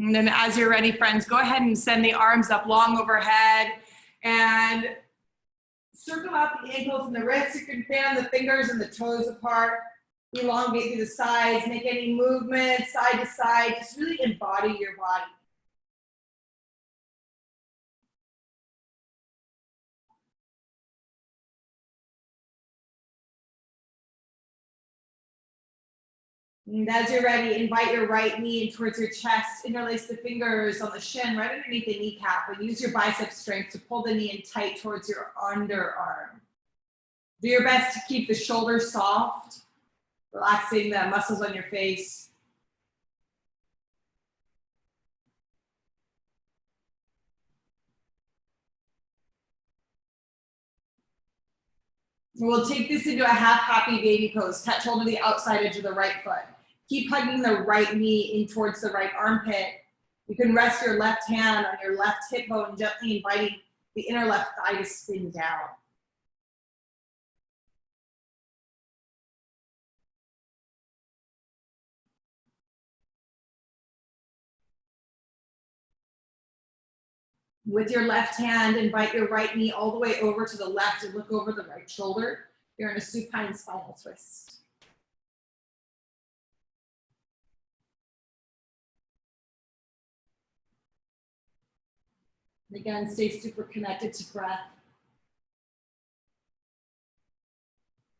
And then as you're ready, friends, go ahead and send the arms up long overhead and circle out the ankles and the wrists. You can fan the fingers and the toes apart. Elongate through the sides. Make any movement side to side. Just really embody your body. And as you're ready, invite your right knee in towards your chest. Interlace the fingers on the shin right underneath the kneecap, and use your bicep strength to pull the knee in tight towards your underarm. Do your best to keep the shoulders soft, relaxing the muscles on your face. We'll take this into a half happy baby pose. Touch hold of the outside edge of the right foot. Keep hugging the right knee in towards the right armpit. You can rest your left hand on your left hip bone, gently inviting the inner left thigh to spin down. With your left hand, invite your right knee all the way over to the left and look over the right shoulder. You're in a supine spinal twist. And again, stay super connected to breath.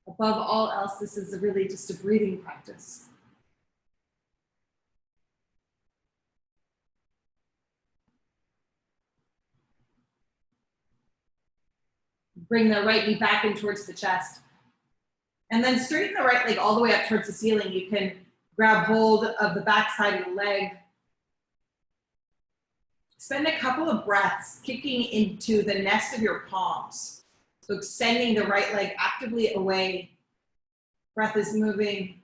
Above all else, this is really just a breathing practice. Bring the right knee back in towards the chest. And then straighten the right leg all the way up towards the ceiling. You can grab hold of the back side of the leg. Spend a couple of breaths kicking into the nest of your palms. So extending the right leg actively away. Breath is moving.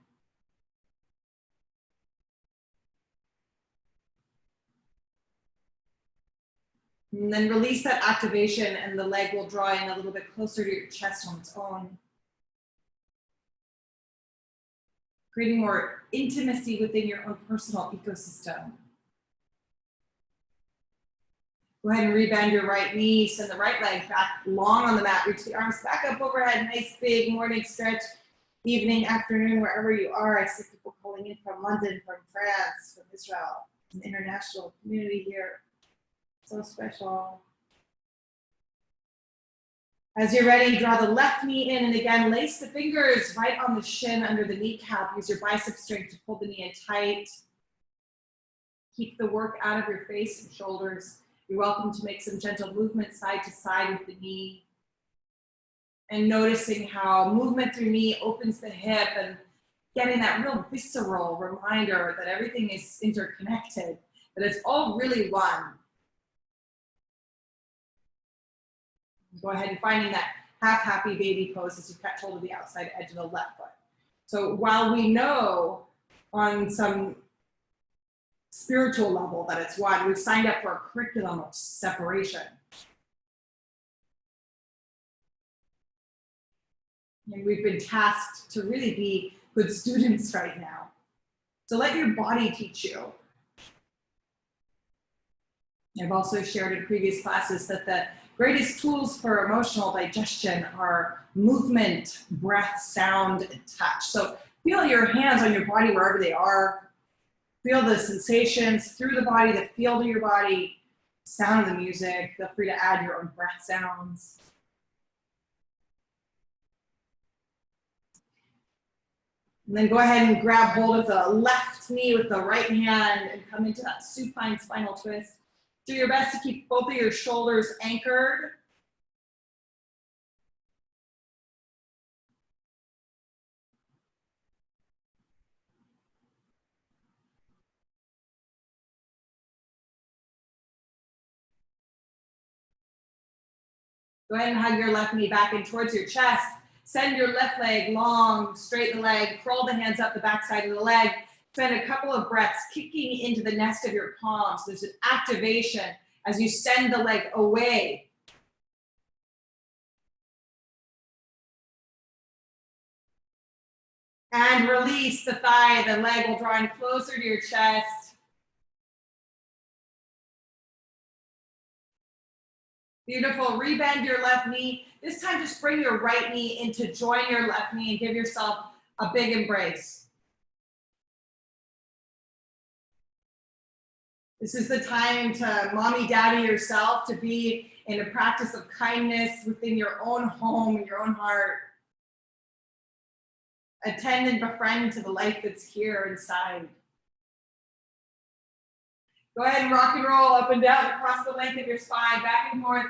And then release that activation and the leg will draw in a little bit closer to your chest on its own. Creating more intimacy within your own personal ecosystem. Go ahead and rebend your right knee, send the right leg back long on the mat, reach the arms back up overhead, nice big morning stretch, evening, afternoon, wherever you are. I see people calling in from London, from France, from Israel, an international community here. So special. As you're ready, draw the left knee in and again, lace the fingers right on the shin under the kneecap. Use your bicep strength to pull the knee in tight. Keep the work out of your face and shoulders. You're welcome to make some gentle movement side to side with the knee. And noticing how movement through knee opens the hip and getting that real visceral reminder that everything is interconnected, that it's all really one. Go ahead and finding that half happy baby pose as you catch hold of the outside edge of the left foot. So while we know on some spiritual level that it's one, we've signed up for a curriculum of separation. And we've been tasked to really be good students right now. So let your body teach you. I've also shared in previous classes that the greatest tools for emotional digestion are movement, breath, sound, and touch. So feel your hands on your body wherever they are. Feel the sensations through the body, the feel of your body, sound of the music. Feel free to add your own breath sounds. And then go ahead and grab hold of the left knee with the right hand and come into that supine spinal twist. Do your best to keep both of your shoulders anchored. Go ahead and hug your left knee back in towards your chest. Send your left leg long, straighten the leg, crawl the hands up the back side of the leg. Spend a couple of breaths kicking into the nest of your palms. There's an activation as you send the leg away. And release the thigh. The leg will draw in closer to your chest. Beautiful. Rebend your left knee. This time, just bring your right knee in to join your left knee and give yourself a big embrace. This is the time to mommy, daddy yourself, to be in a practice of kindness within your own home, in your own heart. Attend and befriend to the life that's here inside. Go ahead and rock and roll up and down across the length of your spine, back and forth.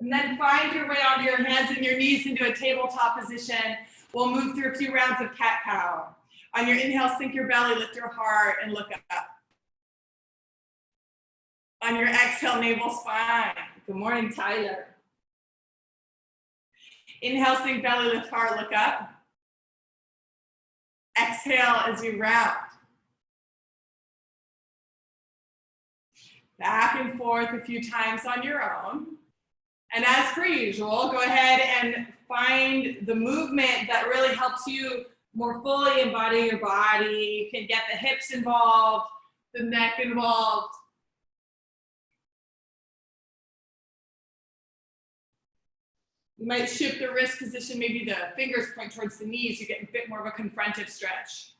And then find your way onto your hands and your knees into a tabletop position. We'll move through a few rounds of cat-cow. On your inhale, sink your belly, lift your heart, and look up. On your exhale, navel spine. Good morning, Tyler. Inhale, sink belly, lift heart, look up. Exhale as you round. Back and forth a few times on your own. And as per usual, go ahead and find the movement that really helps you more fully embody your body. You can get the hips involved, the neck involved. You might shift the wrist position, maybe the fingers point towards the knees. You get a bit more of a confrontive stretch.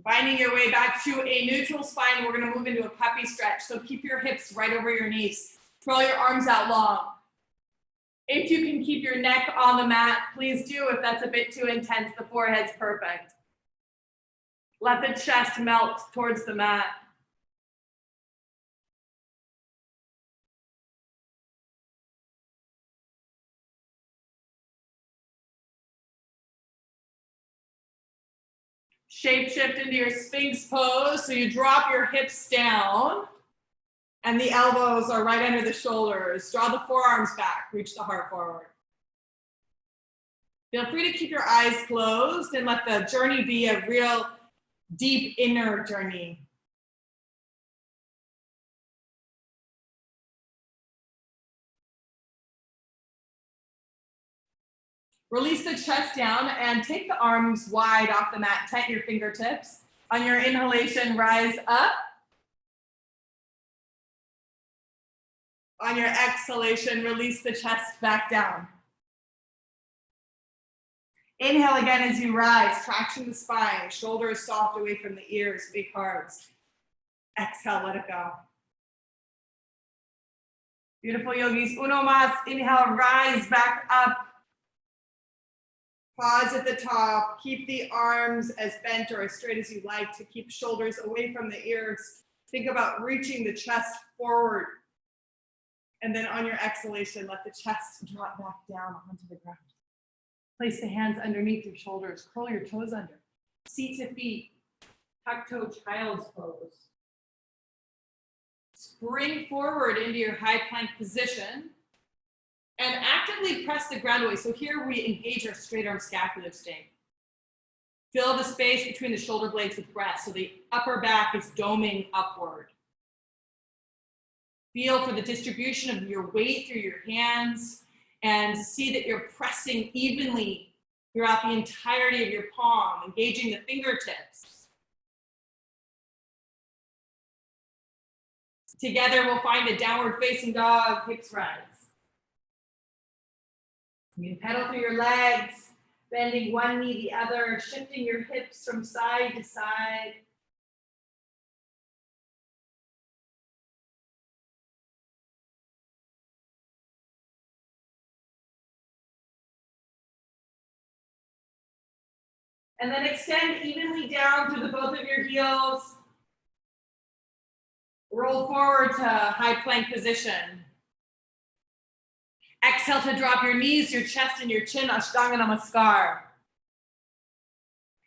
Finding your way back to a neutral spine, we're going to move into a puppy stretch. So keep your hips right over your knees. Curl your arms out long. If you can keep your neck on the mat, please do. If that's a bit too intense, the forehead's perfect. Let the chest melt towards the mat. Shape shift into your Spinks pose. So you drop your hips down and the elbows are right under the shoulders. Draw the forearms back, reach the heart forward. Feel free to keep your eyes closed and let the journey be a real deep inner journey. Release the chest down and take the arms wide off the mat. Tighten your fingertips. On your inhalation, rise up. On your exhalation, release the chest back down. Inhale again as you rise, traction the spine, shoulders soft away from the ears, big hearts. Exhale, let it go. Beautiful yogis. Uno mas. Inhale, rise back up. Pause at the top. Keep the arms as bent or as straight as you like to keep shoulders away from the ears. Think about reaching the chest forward. And then on your exhalation, let the chest drop back down onto the ground. Place the hands underneath your shoulders. Curl your toes under. Seat to feet. Tuck toe child's pose. Spring forward into your high plank position. And actively press the ground away. So here we engage our straight arm scapular string. Fill the space between the shoulder blades with breath. So the upper back is doming upward. Feel for the distribution of your weight through your hands and see that you're pressing evenly throughout the entirety of your palm, engaging the fingertips. Together we'll find a downward facing dog, hips rise. You can pedal through your legs, bending one knee the other, shifting your hips from side to side. And then extend evenly down through the both of your heels. Roll forward to high plank position. Exhale to drop your knees, your chest, and your chin, Ashtanga Namaskar.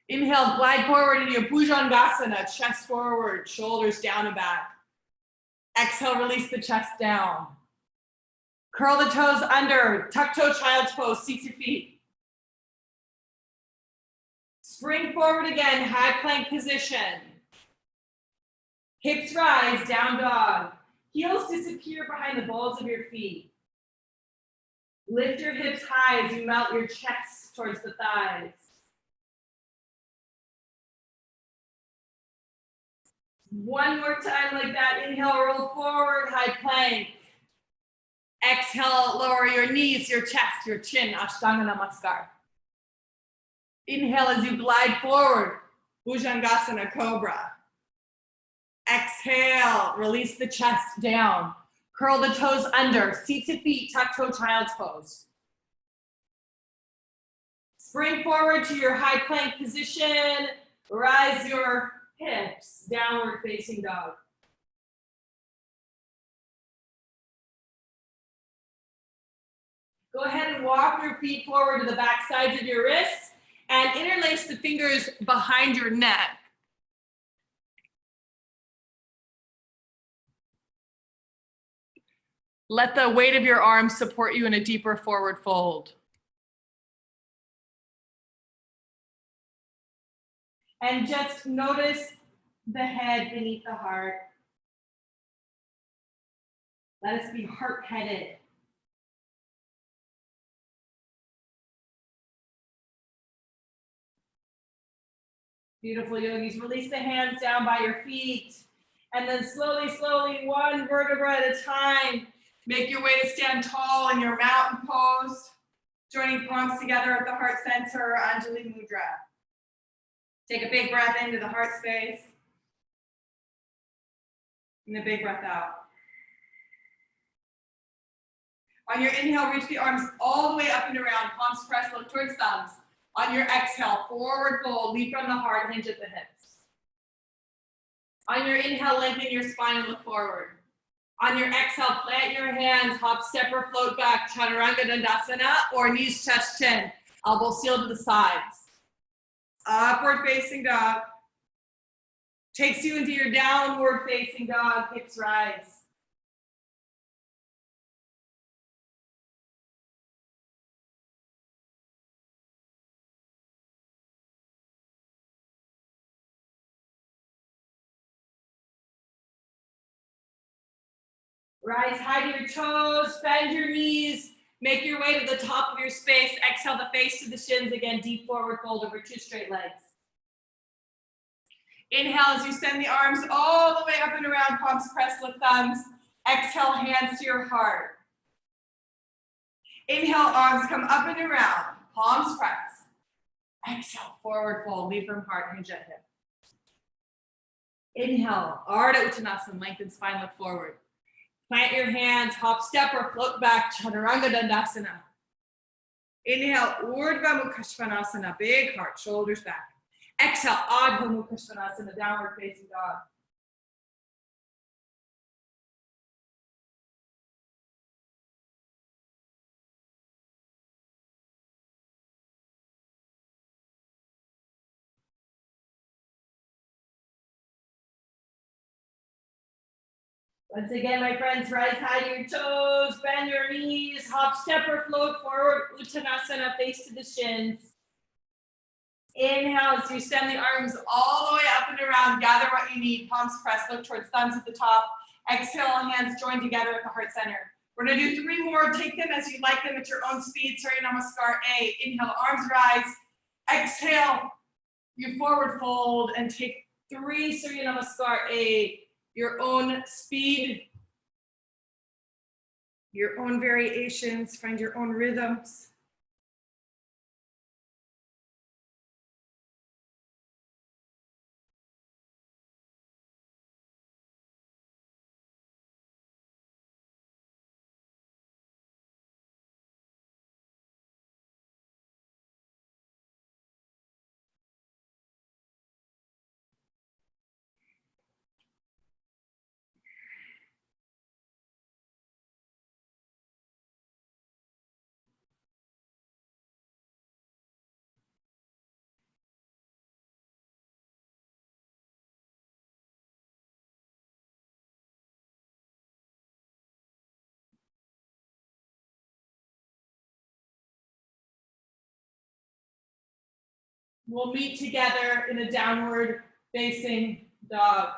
Inhale, glide forward into your Bhujangasana, chest forward, shoulders down and back. Exhale, release the chest down. Curl the toes under, tuck toe child's pose, seat to feet. Spring forward again, high plank position. Hips rise, down dog. Heels disappear behind the balls of your feet. Lift your hips high as you melt your chest towards the thighs. One more time like that. Inhale, roll forward, high plank. Exhale, lower your knees, your chest, your chin, Ashtanga Namaskar. Inhale as you glide forward, Bhujangasana, Cobra. Exhale, release the chest down. Curl the toes under, seat to feet, tuck toe, child's pose. Spring forward to your high plank position. Rise your hips, downward facing dog. Go ahead and walk your feet forward to the back sides of your wrists and interlace the fingers behind your neck. Let the weight of your arms support you in a deeper forward fold. And just notice the head beneath the heart. Let us be heart-headed. Beautiful yogis, release the hands down by your feet. And then slowly, slowly, one vertebra at a time, make your way to stand tall in your mountain pose. Joining palms together at the heart center, Anjali Mudra. Take a big breath into the heart space. And a big breath out. On your inhale, reach the arms all the way up and around, palms pressed, look towards thumbs. On your exhale, forward fold, lead from the heart, hinge at the hips. On your inhale, lengthen your spine and look forward. On your exhale, plant your hands, hop, step, or float back, Chaturanga Dandasana, or knees, chest, chin, elbow seal to the sides. Upward facing dog. Takes you into your downward facing dog, hips rise. Rise high to your toes, bend your knees, make your way to the top of your space. Exhale the face to the shins again, deep forward fold over two straight legs. Inhale as you send the arms all the way up and around, palms pressed, lift thumbs. Exhale, hands to your heart. Inhale, arms come up and around, palms pressed. Exhale, forward fold, lead from heart, hinge at hip. Inhale, Ardha Hanumanasana, lengthen spine, look forward. Plant your hands, hop, step, or float back, Chaturanga Dandasana. Inhale, Urdhva Mukha Svanasana, big heart, shoulders back. Exhale, Ardha Mukha Svanasana, downward facing dog. Once again, my friends, rise high to your toes, bend your knees, hop, step, or float forward, Uttanasana, face to the shins. Inhale as you send the arms all the way up and around, gather what you need, palms pressed, look towards thumbs at the top. Exhale, hands join together at the heart center. We're gonna do 3 more, take them as you like them at your own speed. Surya Namaskar A, inhale, arms rise. Exhale, you forward fold and take 3 Surya Namaskar A. Your own speed, your own variations, find your own rhythms. We'll meet together in a downward facing dog.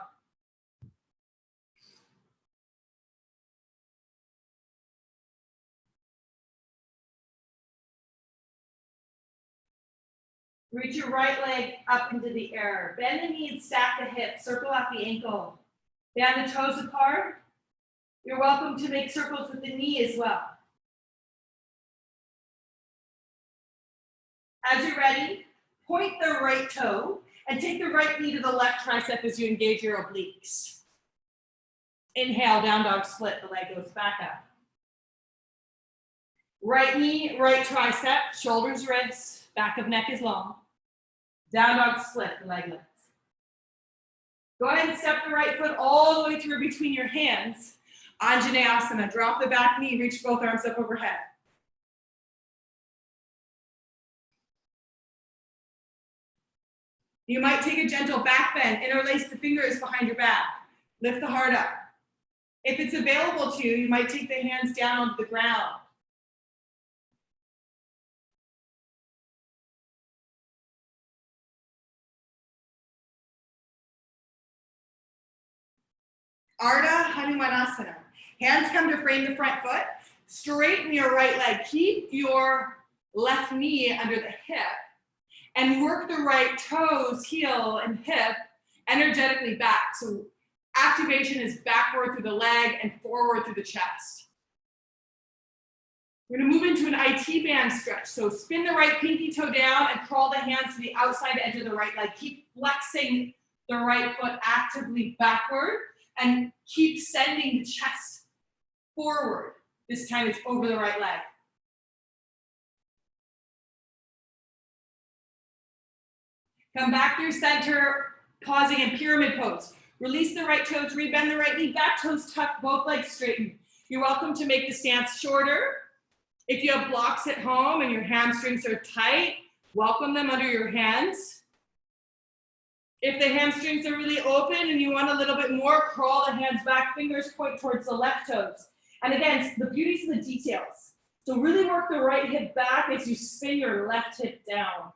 Reach your right leg up into the air. Bend the knee and stack the hips. Circle out the ankle. Bend the toes apart. You're welcome to make circles with the knee as well. As you're ready, point the right toe and take the right knee to the left tricep as you engage your obliques. Inhale, down dog split, the leg goes back up. Right knee, right tricep, shoulders, wrists, back of neck is long. Down dog split, the leg lifts. Go ahead and step the right foot all the way through between your hands. Anjaneyasana, drop the back knee, reach both arms up overhead. You might take a gentle back bend, interlace the fingers behind your back. Lift the heart up. If it's available to you, you might take the hands down onto the ground. Ardha Hanumanasana. Hands come to frame the front foot. Straighten your right leg. Keep your left knee under the hip and work the right toes, heel, and hip energetically back. So activation is backward through the leg and forward through the chest. We're going to move into an IT band stretch. So spin the right pinky toe down and crawl the hands to the outside edge of the right leg. Keep flexing the right foot actively backward and keep sending the chest forward. This time it's over the right leg. Come back through center, pausing in pyramid pose. Release the right toes, rebend the right knee, back toes tuck, both legs straighten. You're welcome to make the stance shorter. If you have blocks at home and your hamstrings are tight, welcome them under your hands. If the hamstrings are really open and you want a little bit more, crawl the hands back, fingers point towards the left toes. And again, the beauty's in the details. So really work the right hip back as you spin your left hip down.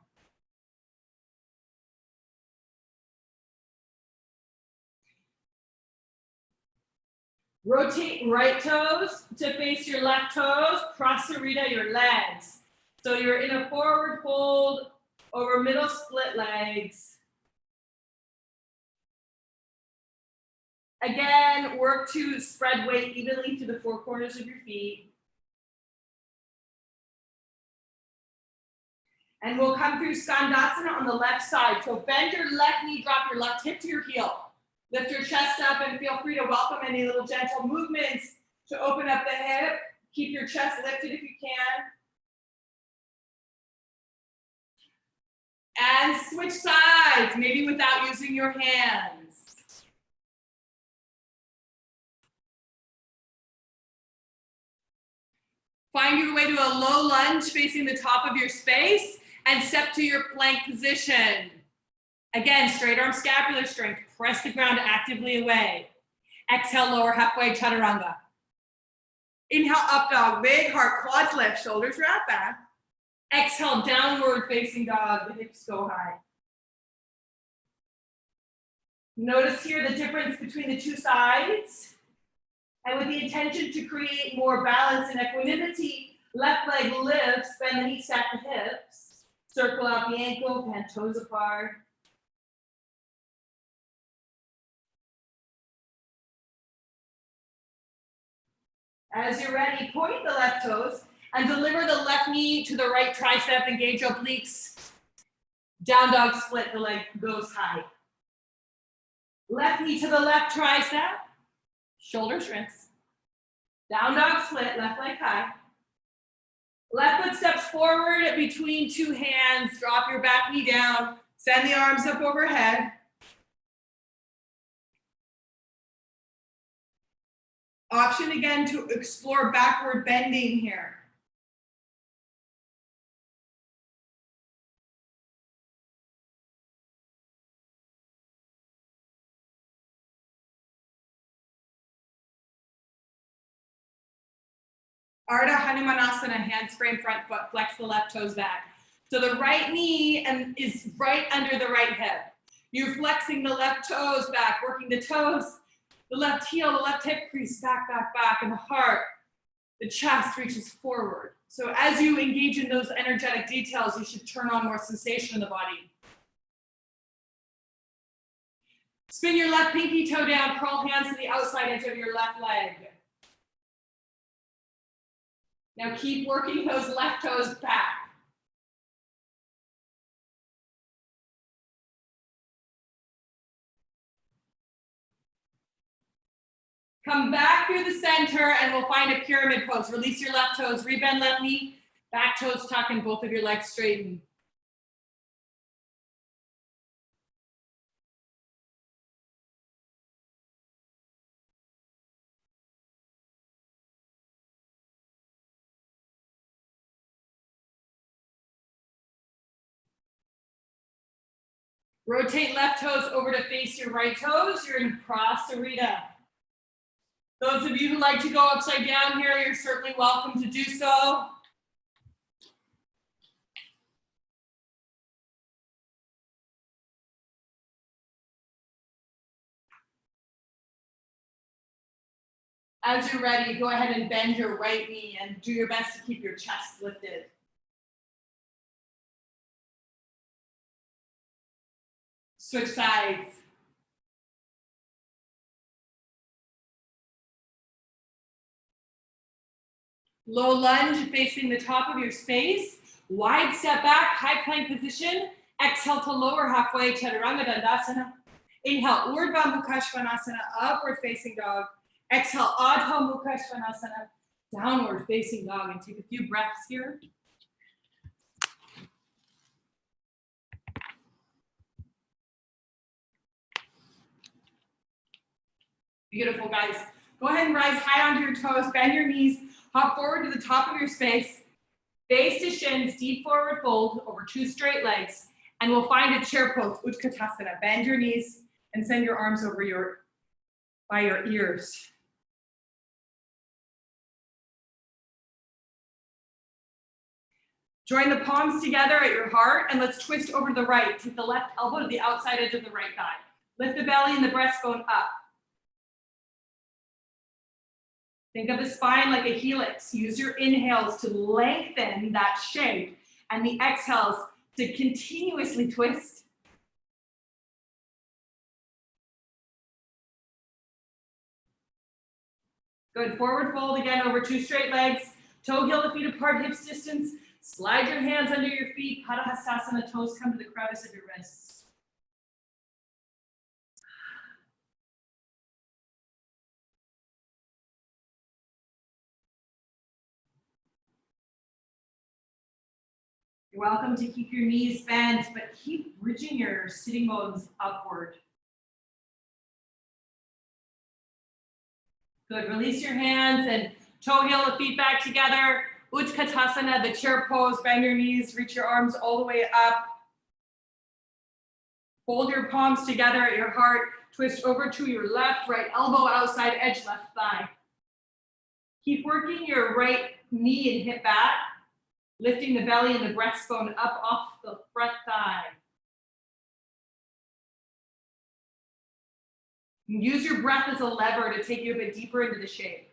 Rotate right toes to face your left toes, prasarita your legs. So you're in a forward fold over middle split legs. Again, work to spread weight evenly to the four corners of your feet. And we'll come through Skandasana on the left side. So bend your left knee, drop your left hip to your heel. Lift your chest up and feel free to welcome any little gentle movements to open up the hip. Keep your chest lifted if you can. And switch sides, maybe without using your hands. Find your way to a low lunge facing the top of your space and step to your plank position. Again, straight arm scapular strength. Press the ground actively away. Exhale, lower halfway, chaturanga. Inhale, up dog, big heart, quads lift, shoulders wrap back. Exhale, downward facing dog, the hips go high. Notice here the difference between the two sides. And with the intention to create more balance and equanimity, left leg lifts, bend the knee, stack the hips. Circle out the ankle, hand toes apart. As you're ready, point the left toes and deliver the left knee to the right tricep, engage obliques. Down dog split, the leg goes high. Left knee to the left tricep, shoulders rinse. Down dog split, left leg high. Left foot steps forward between two hands, drop your back knee down, send the arms up overhead. Option again to explore backward bending here. Ardha Hanumanasana, hands frame front foot, flex the left toes back. So the right knee is right under the right hip. You're flexing the left toes back, working the toes. The left heel, the left hip crease, back, back, back, and the heart, the chest reaches forward. So as you engage in those energetic details, you should turn on more sensation in the body. Spin your left pinky toe down, curl hands to the outside edge of your left leg. Now keep working those left toes back. Come back through the center and we'll find a pyramid pose. Release your left toes, rebend left knee, back toes tuck and both of your legs straighten. Rotate left toes over to face your right toes. You're in Prasarita. Those of you who like to go upside down here, you're certainly welcome to do so. As you're ready, go ahead and bend your right knee and do your best to keep your chest lifted. Switch sides. Low lunge facing the top of your space. Wide step back, high plank position. Exhale to lower halfway, Chaturanga Dandasana. Inhale, Urdhva Mukha Svanasana, upward facing dog. Exhale, Adho Mukha Svanasana, downward facing dog. And take a few breaths here. Beautiful, guys. Go ahead and rise high onto your toes, bend your knees, hop forward to the top of your space, face to shins, deep forward fold over two straight legs, and we'll find a chair pose, Utkatasana. Bend your knees and send your arms over by your ears. Join the palms together at your heart, and let's twist over to the right. Take the left elbow to the outside edge of the right thigh. Lift the belly and the breastbone up. Think of the spine like a helix. Use your inhales to lengthen that shape and the exhales to continuously twist. Good, forward fold again over two straight legs. Toe heel to feet apart, hips distance. Slide your hands under your feet. Padahastasana, toes come to the crevice of your wrists. You're welcome to keep your knees bent, but keep bridging your sitting bones upward. Good, release your hands and toe heel the feet back together. Utkatasana, the chair pose, bend your knees, reach your arms all the way up. Fold your palms together at your heart. Twist over to your left, right elbow outside edge, left thigh. Keep working your right knee and hip back, lifting the belly and the breastbone up off the front thigh. Use your breath as a lever to take you a bit deeper into the shape.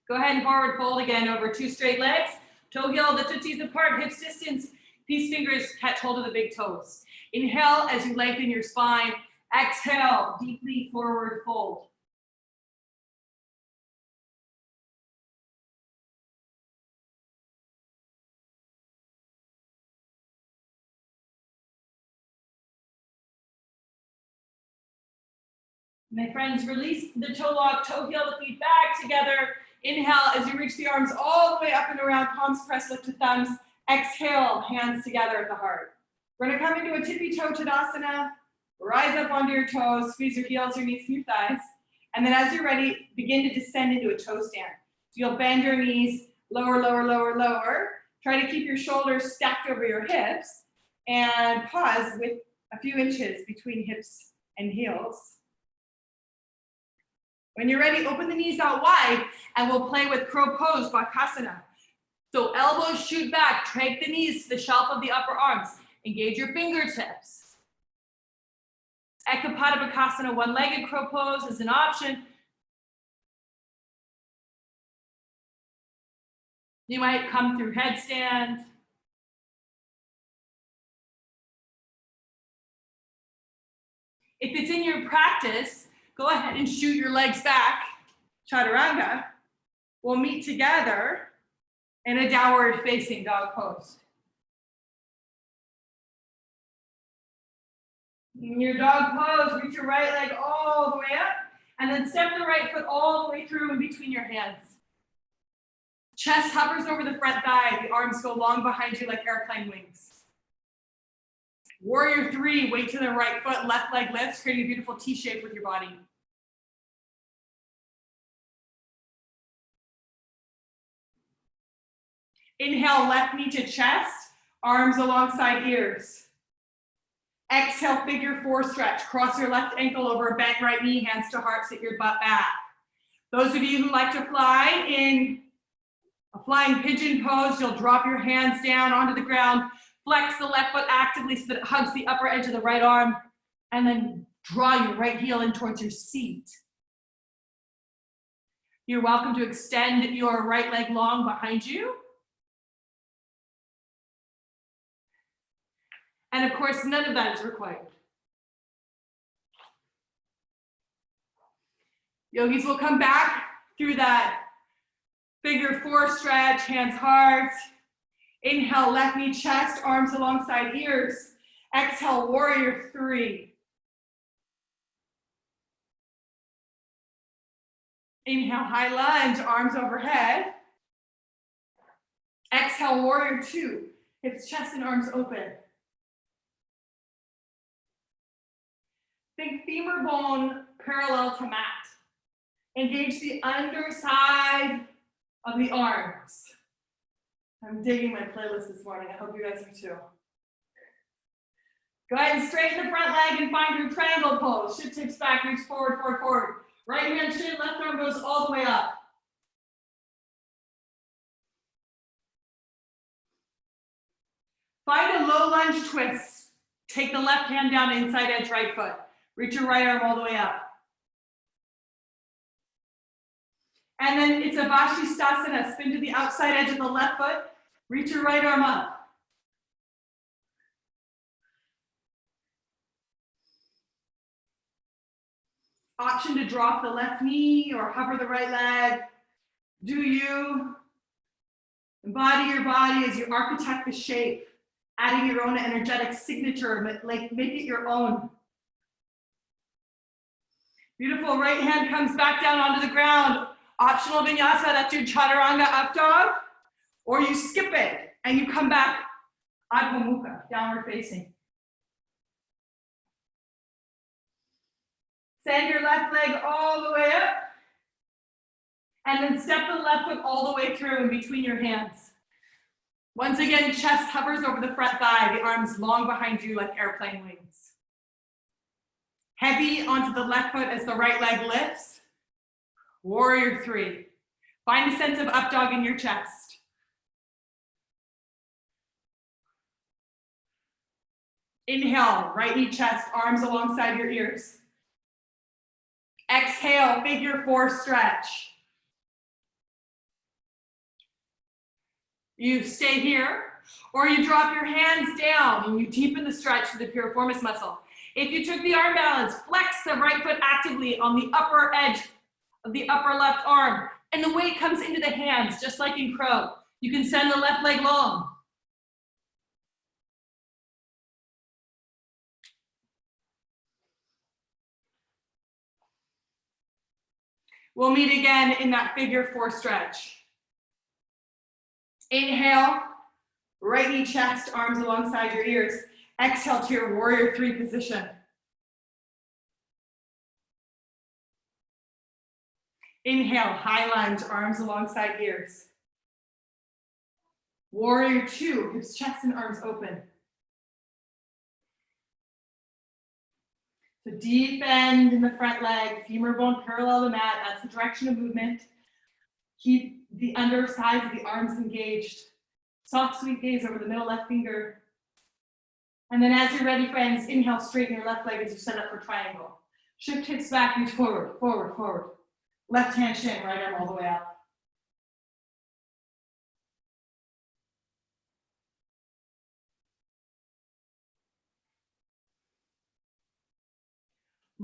Go ahead and forward fold again over two straight legs. Toe heel, the tootsies apart, hips distance. Peace fingers catch hold of the big toes. Inhale as you lengthen your spine. Exhale, deeply forward fold. My friends, release the toe lock, toe heel the feet back together. Inhale as you reach the arms all the way up and around, palms pressed, lift to thumbs. Exhale, hands together at the heart. We're gonna come into a tippy toe Tadasana. Rise up onto your toes, squeeze your heels, your knees, and your thighs. And then as you're ready, begin to descend into a toe stand. So you'll bend your knees, lower, lower, lower, lower. Try to keep your shoulders stacked over your hips and pause with a few inches between hips and heels. When you're ready, open the knees out wide and we'll play with crow pose, Bakasana. So elbows shoot back, drag the knees to the shelf of the upper arms. Engage your fingertips. Ekapada Bakasana, one-legged crow pose is an option. You might come through headstand. If it's in your practice, go ahead and shoot your legs back, chaturanga. We'll meet together in a downward facing dog pose. In your dog pose, reach your right leg all the way up, and then step the right foot all the way through in between your hands. Chest hovers over the front thigh, the arms go long behind you like airplane wings. Warrior 3, weight to the right foot, left leg lifts, creating a beautiful T shape with your body. Inhale, left knee to chest, arms alongside ears. Exhale, figure 4 stretch. Cross your left ankle over a bent right knee, hands to heart, sit your butt back. Those of you who like to fly in a flying pigeon pose, you'll drop your hands down onto the ground, flex the left foot actively so that it hugs the upper edge of the right arm, and then draw your right heel in towards your seat. You're welcome to extend your right leg long behind you. And of course, none of that is required. Yogis will come back through that figure 4 stretch, hands hard. Inhale, left knee, chest, arms alongside ears. Exhale, warrior 3. Inhale, high lunge, arms overhead. Exhale, warrior 2. Hips, chest, and arms open. Think femur bone parallel to mat. Engage the underside of the arms. I'm digging my playlist this morning. I hope you guys are too. Go ahead and straighten the front leg and find your triangle pose. Shift hips back, reach forward, forward, forward. Right hand shin, left arm goes all the way up. Find a low lunge twist. Take the left hand down, inside edge right foot. Reach your right arm all the way up. And then it's a Bakasana. Spin to the outside edge of the left foot. Reach your right arm up. Option to drop the left knee or hover the right leg. Do you embody your body as you architect the shape, adding your own energetic signature, like make it your own. Beautiful, right hand comes back down onto the ground. Optional vinyasa, that's your chaturanga up dog. Or you skip it and you come back Ardha Mukha, downward facing. Send your left leg all the way up. And then step the left foot all the way through in between your hands. Once again, chest hovers over the front thigh, the arms long behind you like airplane wings. Heavy onto the left foot as the right leg lifts. Warrior 3. Find a sense of up dog in your chest. Inhale, right knee, chest, arms alongside your ears. Exhale, figure 4 stretch. You stay here, or you drop your hands down and you deepen the stretch to the piriformis muscle. If you took the arm balance, flex the right foot actively on the upper edge of the upper left arm, and the weight comes into the hands, just like in crow. You can send the left leg long. We'll meet again in that figure 4 stretch. Inhale, right knee, chest, arms alongside your ears. Exhale to your warrior 3 position. Inhale, high lunge, arms alongside ears. Warrior 2, hips, chest, and arms open. So deep bend in the front leg, femur bone parallel to mat. That's the direction of movement. Keep the undersides of the arms engaged. Soft, sweet gaze over the middle left finger. And then as you're ready, friends, inhale, straighten your left leg as you set up for triangle. Shift hips back, reach forward, forward, forward. Left hand shin, right arm all the way up.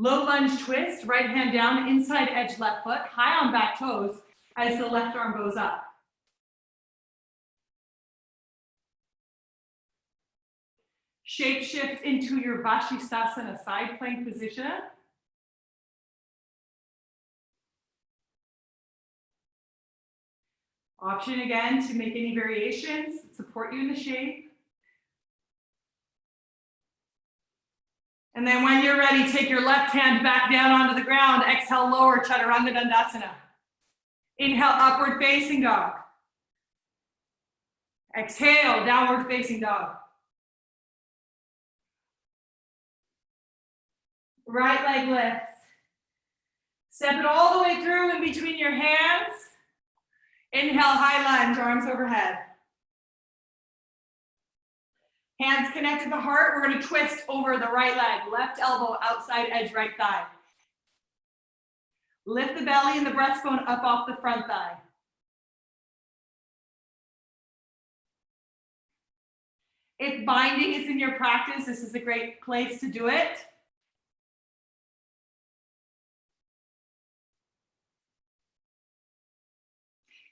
Low lunge twist, right hand down, inside edge left foot, high on back toes as the left arm goes up. Shape shift into your Bakasana side plank position. Option again to make any variations that support you in the shape. And then when you're ready, take your left hand back down onto the ground. Exhale, lower Chaturanga. Inhale, upward facing dog. Exhale, downward facing dog. Right leg lifts. Step it all the way through in between your hands. Inhale, high lunge, arms overhead. Hands connect to the heart. We're going to twist over the right leg. Left elbow, outside edge, right thigh. Lift the belly and the breastbone up off the front thigh. If binding is in your practice, this is a great place to do it.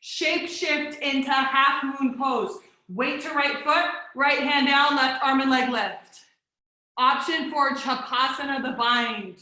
Shape shift into half moon pose. Weight to right foot, right hand down, left arm and leg lift. Option for Chapasana the Bind.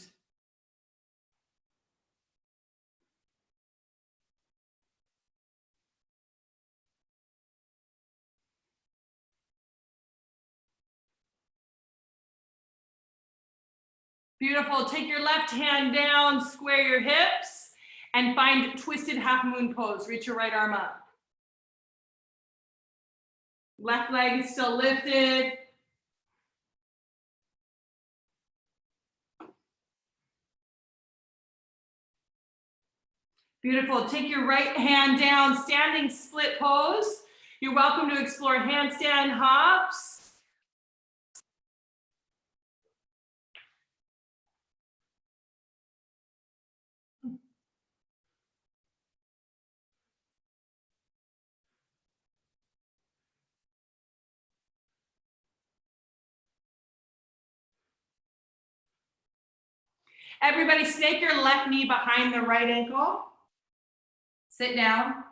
Beautiful. Take your left hand down, square your hips, and find twisted half moon pose. Reach your right arm up. Left leg is still lifted. Beautiful. Take your right hand down, standing split pose. You're welcome to explore handstand hops. Everybody snake your left knee behind the right ankle. Sit down.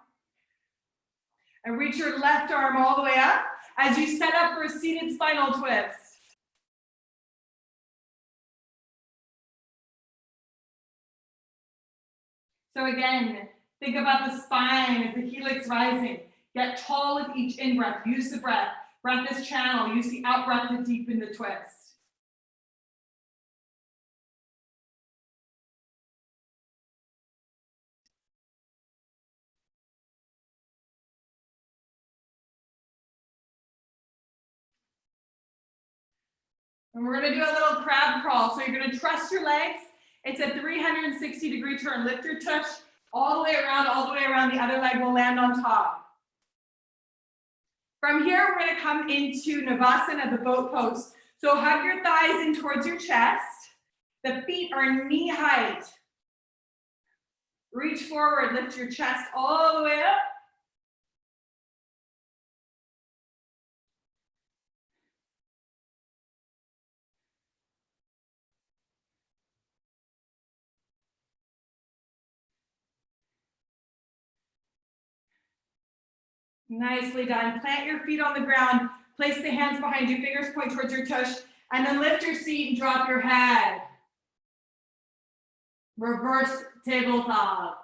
And reach your left arm all the way up as you set up for a seated spinal twist. So again, think about the spine as the helix rising. Get tall with each in-breath. Use the breath. Breath as channel. Use the out-breath to deepen the twist. And we're gonna do a little crab crawl. So you're gonna trust your legs. It's a 360-degree turn. Lift your tush all the way around, all the way around. The other leg will land on top. From here, we're gonna come into Navasana, the boat pose. So hug your thighs in towards your chest. The feet are knee height. Reach forward, lift your chest all the way up. Nicely done. Plant your feet on the ground. Place the hands behind you, fingers point towards your tush, and then lift your seat and drop your head. Reverse tabletop.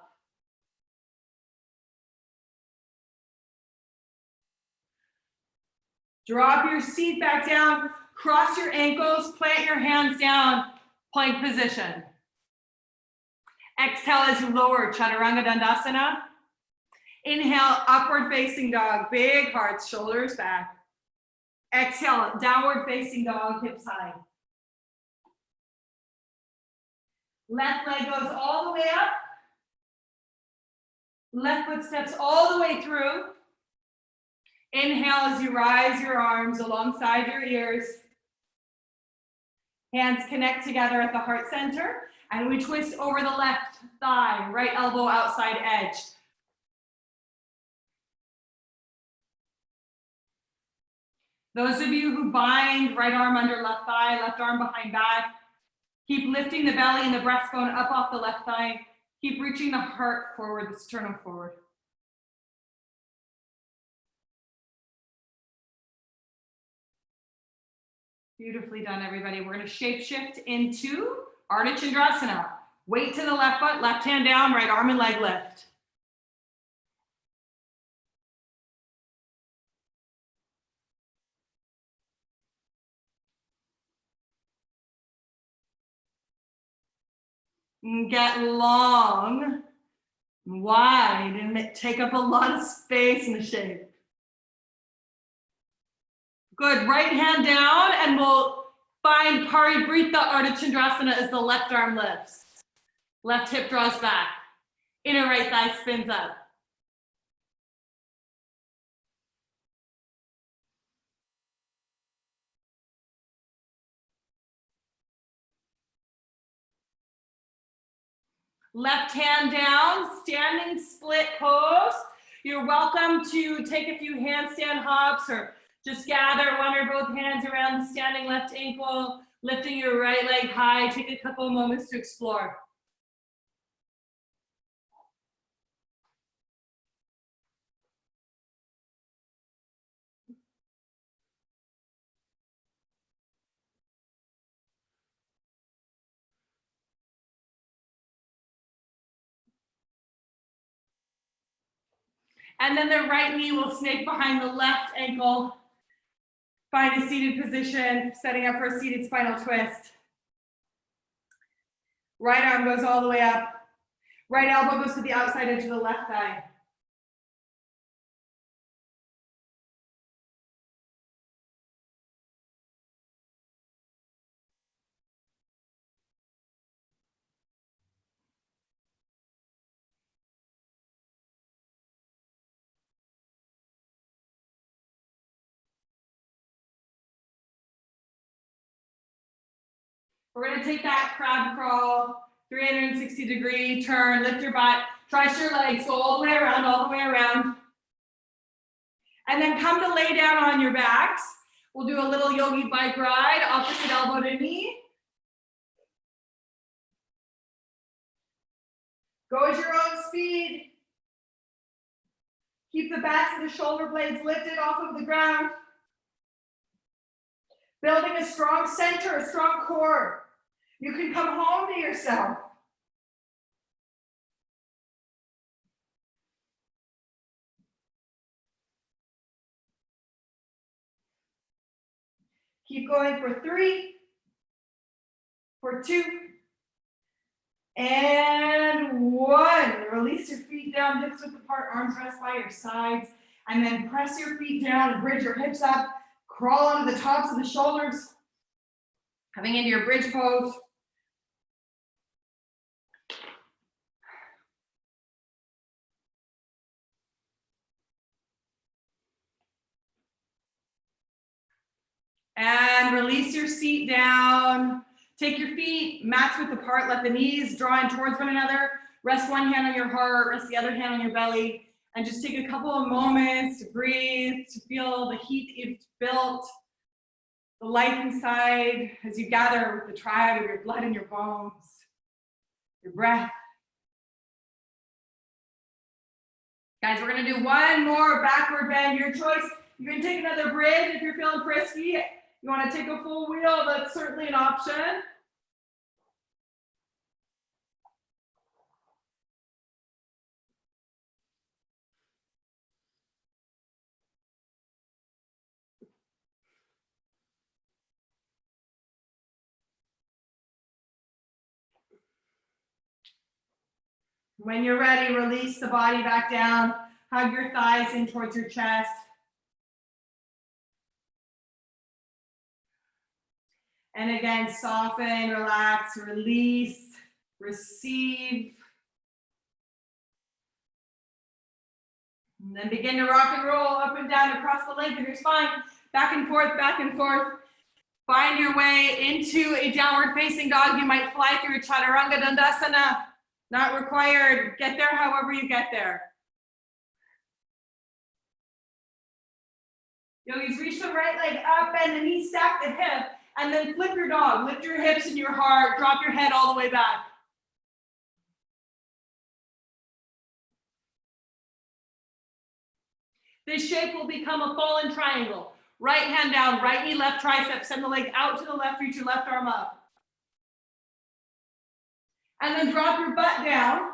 Drop your seat back down, cross your ankles, plant your hands down, plank position. Exhale as you lower, Chaturanga. Inhale, upward facing dog, big hearts, shoulders back. Exhale, downward facing dog, hips high. Left leg goes all the way up. Left foot steps all the way through. Inhale as you rise your arms alongside your ears. Hands connect together at the heart center. And we twist over the left thigh, right elbow outside edge. Those of you who bind, right arm under left thigh, left arm behind back, Keep lifting the belly and the breastbone up off the left thigh. Keep reaching the heart forward, the sternum forward. Beautifully done, everybody. We're going to shape shift into Ardha Chandrasana. Weight to the left foot, left hand down, right arm and leg lift. And get long, and wide, and take up a lot of space in the shape. Good, right hand down, and we'll find Parivrtta Ardha Chandrasana as the left arm lifts. Left hip draws back. Inner right thigh spins up. Left hand down, standing split pose. You're welcome to take a few handstand hops or just gather one or both hands around the standing left ankle, lifting your right leg high. Take a couple of moments to explore. And then the right knee will snake behind the left ankle. Find a seated position, setting up for a seated spinal twist. Right arm goes all the way up. Right elbow goes to the outside edge of the left thigh. We're going to take that crab crawl, 360-degree turn, lift your butt, trust your legs, go all the way around, all the way around. And then come to lay down on your backs. We'll do a little yogi bike ride, opposite elbow to knee. Go at your own speed. Keep the backs of the shoulder blades lifted off of the ground. Building a strong center, a strong core. You can come home to yourself. Keep going for 3, for 2, and 1. Release your feet down, hips width apart, arms rest by your sides, and then press your feet down and bridge your hips up. Crawl onto the tops of the shoulders, coming into your bridge pose. And release your seat down. Take your feet, mats width apart, let the knees draw in towards one another. Rest one hand on your heart, rest the other hand on your belly, and just take a couple of moments to breathe, to feel the heat that you've built, the life inside as you gather with the tribe of your blood and your bones, your breath. Guys, we're gonna do one more backward bend, your choice. You can take another bridge if you're feeling frisky. You wanna take a full wheel, that's certainly an option. When you're ready, release the body back down. Hug your thighs in towards your chest. And again, soften, relax, release, receive. And then begin to rock and roll up and down across the length of your spine. Back and forth, back and forth. Find your way into a downward facing dog. You might fly through a Chaturanga Dandasana. Not required. Get there however you get there. Yogis, reach the right leg up, bend the knee, stack the hip, And then flip your dog. Lift your hips and your heart. Drop your head all the way back. This shape will become a fallen triangle. Right hand down, right knee, left tricep. Send the leg out to the left, reach your left arm up. And then drop your butt down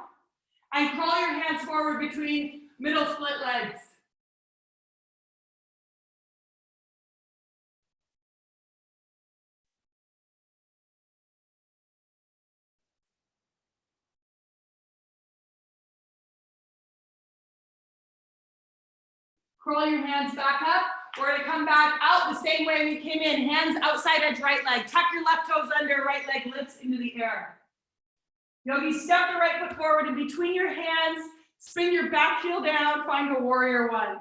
and crawl your hands forward between middle split legs. Curl your hands back up. We're going to come back out the same way we came in. Hands outside edge right leg. Tuck your left toes under, right leg lifts into the air. Yogi, step the right foot forward, and between your hands, spin your back heel down, find a warrior one.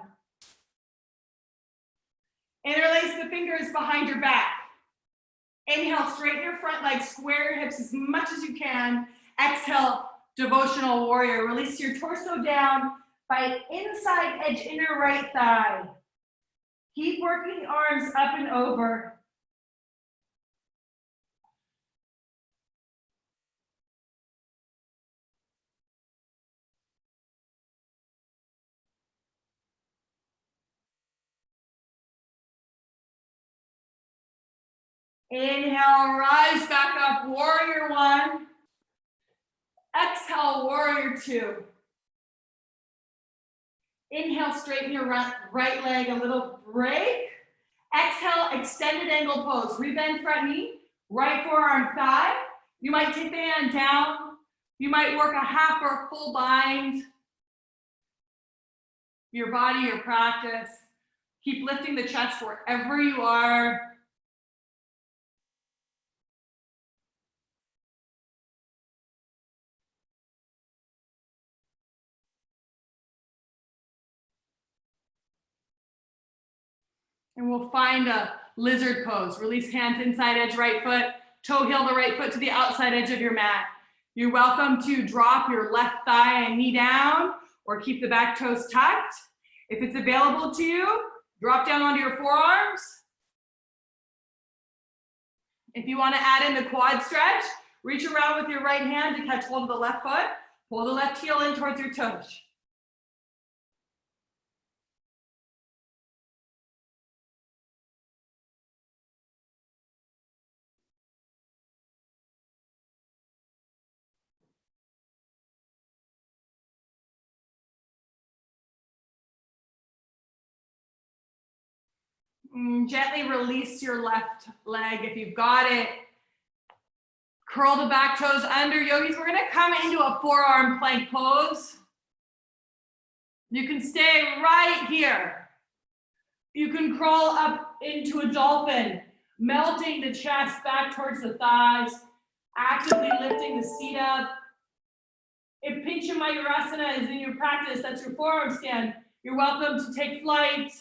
Interlace the fingers behind your back. Inhale, straighten your front leg, square your hips as much as you can. Exhale, devotional warrior. Release your torso down by inside edge inner right thigh. Keep working the arms up and over. Inhale, rise back up, warrior one. Exhale, warrior two. Inhale, straighten your right leg, a little break. Exhale, extended angle pose. Rebend front knee, right forearm thigh. You might take the hand down. You might work a half or full bind. Your body, your practice. Keep lifting the chest wherever you are. And we'll find a lizard pose. Release hands inside edge right foot. Toe heel the right foot to the outside edge of your mat. You're welcome to drop your left thigh and knee down or keep the back toes tucked. If it's available to you, drop down onto your forearms. If you want to add in the quad stretch, reach around with your right hand to catch hold of the left foot. Pull the left heel in towards your toes. Gently release your left leg if you've got it. Curl the back toes under. Yogis, we're going to come into a forearm plank pose. You can stay right here. You can crawl up into a dolphin, melting the chest back towards the thighs, actively lifting the seat up. If Pincha Mayurasana is in your practice, that's your forearm stand, you're welcome to take flight.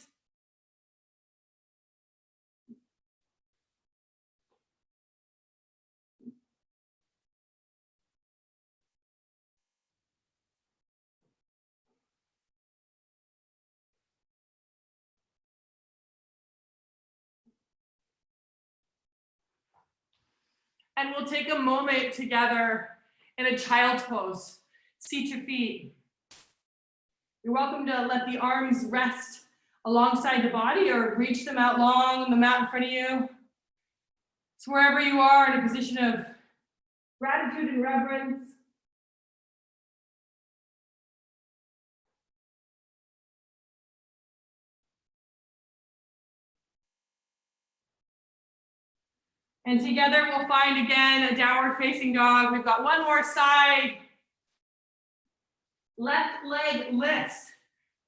And we'll take a moment together in a child's pose, seat to feet. You're welcome to let the arms rest alongside the body or reach them out long on the mat in front of you. So wherever you are in a position of gratitude and reverence. And together we'll find again a downward facing dog. We've got one more side. Left leg lifts.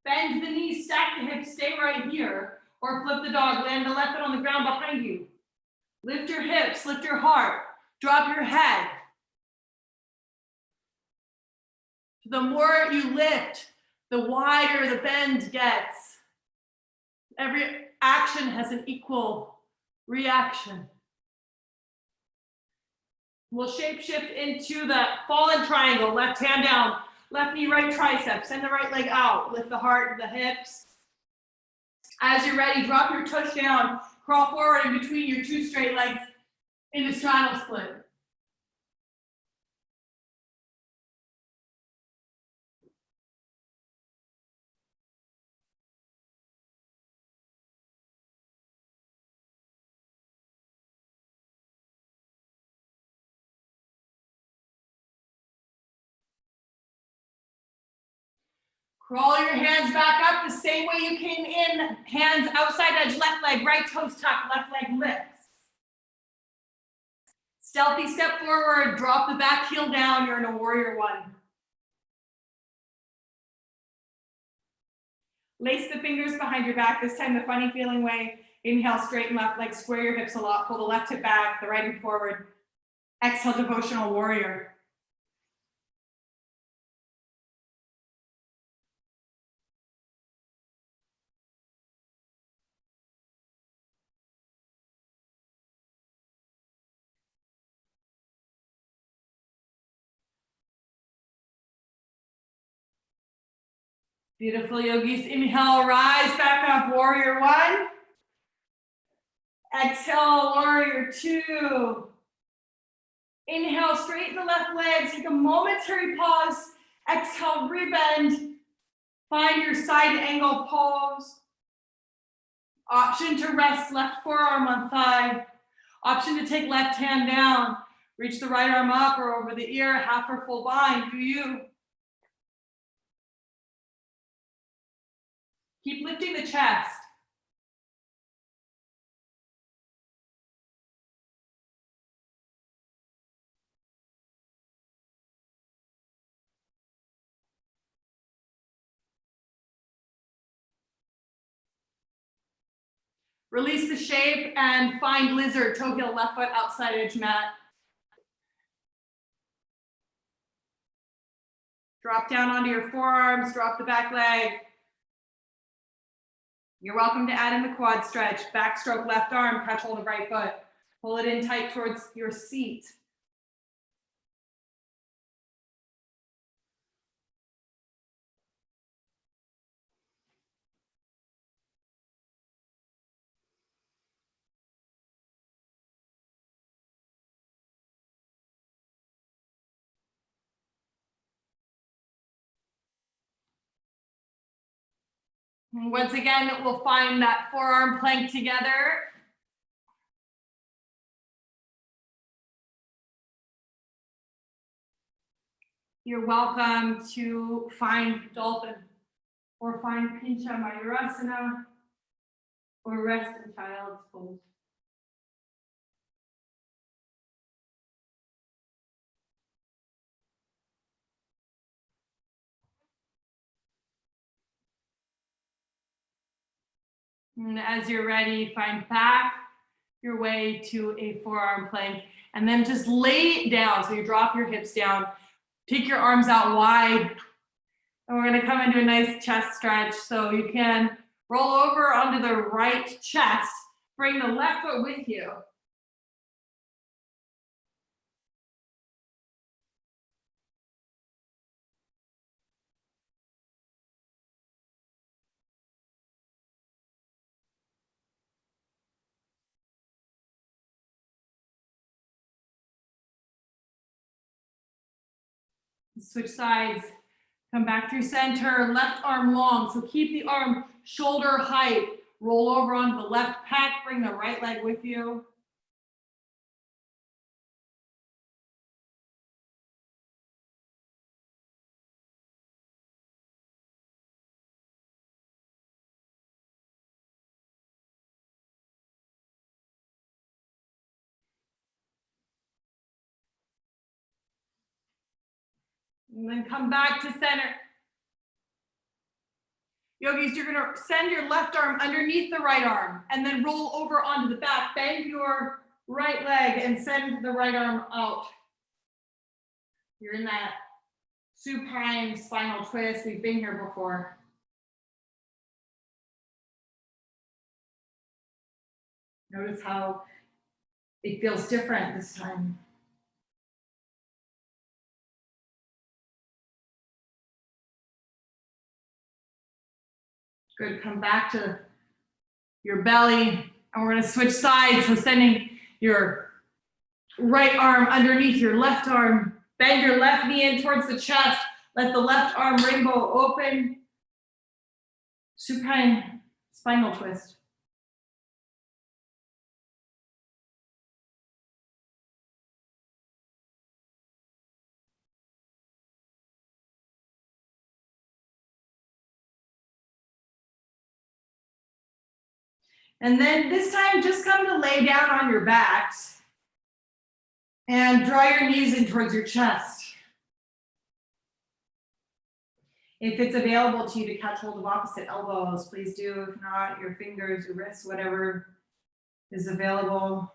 Bend the knees, stack the hips, stay right here. Or flip the dog, land the left foot on the ground behind you. Lift your hips, lift your heart, drop your head. The more you lift, the wider the bend gets. Every action has an equal reaction. We'll shape shift into the fallen triangle. Left hand down, left knee, right tricep. Send the right leg out. Lift the heart, the hips. As you're ready, drop your tush down. Crawl forward in between your two straight legs into straddle split. Crawl your hands back up the same way you came in. Hands outside edge, left leg, right toes tucked, left leg lifts. Stealthy step forward, drop the back heel down. You're in a warrior one. Lace the fingers behind your back, this time the funny feeling way. Inhale, straighten left leg, square your hips a lot. Pull the left hip back, the right hip forward. Exhale, devotional warrior. Beautiful yogis. Inhale, rise back up, warrior one. Exhale, warrior two. Inhale, straighten the left leg, take a momentary pause. Exhale, rebend. Find your side angle pose. Option to rest left forearm on thigh. Option to take left hand down. Reach the right arm up or over the ear, half or full bind, do you. Keep lifting the chest. Release the shape and find lizard, toe heel, left foot, outside edge mat. Drop down onto your forearms, drop the back leg. You're welcome to add in the quad stretch. Backstroke left arm, catch hold of right foot. Pull it in tight towards your seat. And once again, we'll find that forearm plank together. You're welcome to find dolphin or find Pincha Mayurasana or rest in child's pose. And as you're ready, find back your way to a forearm plank and then just lay it down. So you drop your hips down, take your arms out wide, and we're gonna come into a nice chest stretch. So you can roll over onto the right chest, bring the left foot with you. Switch sides, come back through center, left arm long. So keep the arm shoulder height. Roll over onto the left pec, bring the right leg with you. And then come back to center. Yogis, you're gonna send your left arm underneath the right arm and then roll over onto the back. Bend your right leg and send the right arm out. You're in that supine spinal twist. We've been here before. Notice how it feels different this time. Good, come back to your belly, and we're gonna switch sides. So sending your right arm underneath your left arm, bend your left knee in towards the chest, let the left arm rainbow open. Supine spinal twist. And then this time, just come to lay down on your backs and draw your knees in towards your chest. If it's available to you to catch hold of opposite elbows, please do. If not, your fingers, your wrists, whatever is available.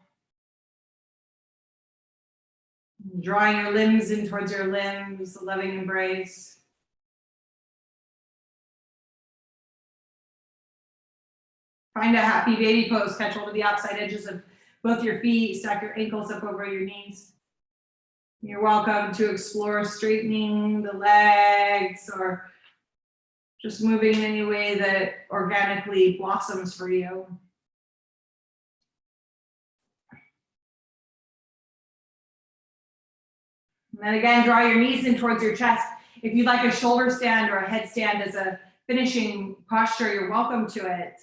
Drawing your limbs in towards your limbs, a loving embrace. Find a happy baby pose. Catch hold of the outside edges of both your feet. Stack your ankles up over your knees. You're welcome to explore straightening the legs or just moving in any way that organically blossoms for you. And then again, draw your knees in towards your chest. If you'd like a shoulder stand or a headstand as a finishing posture, you're welcome to it.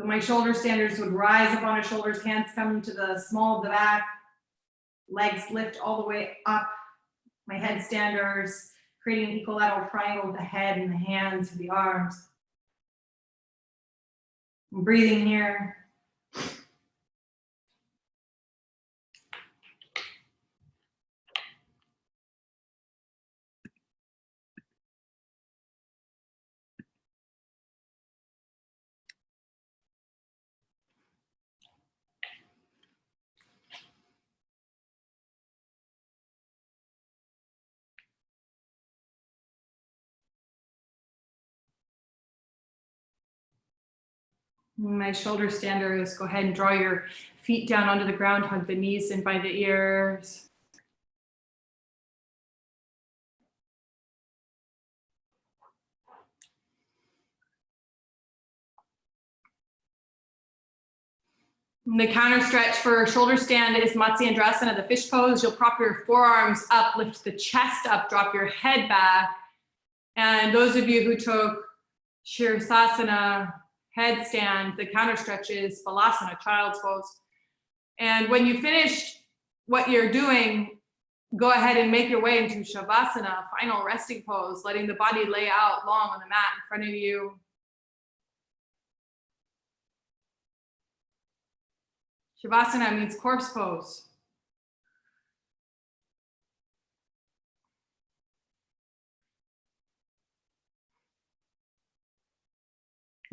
So my shoulder standers would rise up on the shoulders, hands come to the small of the back, legs lift all the way up. My headstanders, creating an equilateral triangle with the head and the hands and the arms. I'm breathing here. My shoulder standers, go ahead and draw your feet down onto the ground, hug the knees in by the ears. And the counter stretch for shoulder stand is Matsyendrasana, the fish pose. You'll prop your forearms up, lift the chest up, drop your head back. And those of you who took Shirasana, headstand, the counter stretch is Bakasana, child's pose. And when you finish what you're doing, go ahead and make your way into Shavasana, final resting pose, letting the body lay out long on the mat in front of you. Shavasana means corpse pose.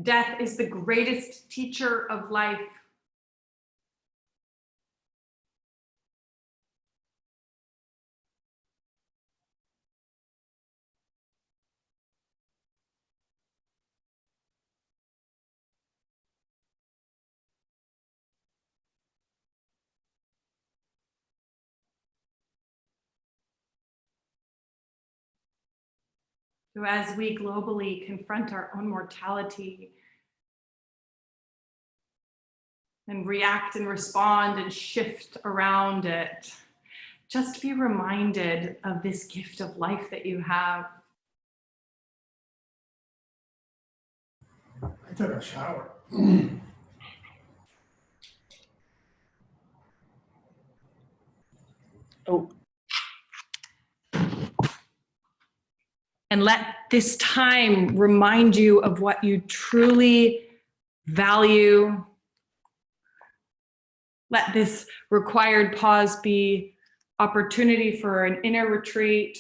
Death is the greatest teacher of life. So as we globally confront our own mortality and react and respond and shift around it, just be reminded of this gift of life that you have. I took a shower. Oh. And let this time remind you of what you truly value. Let this required pause be opportunity for an inner retreat.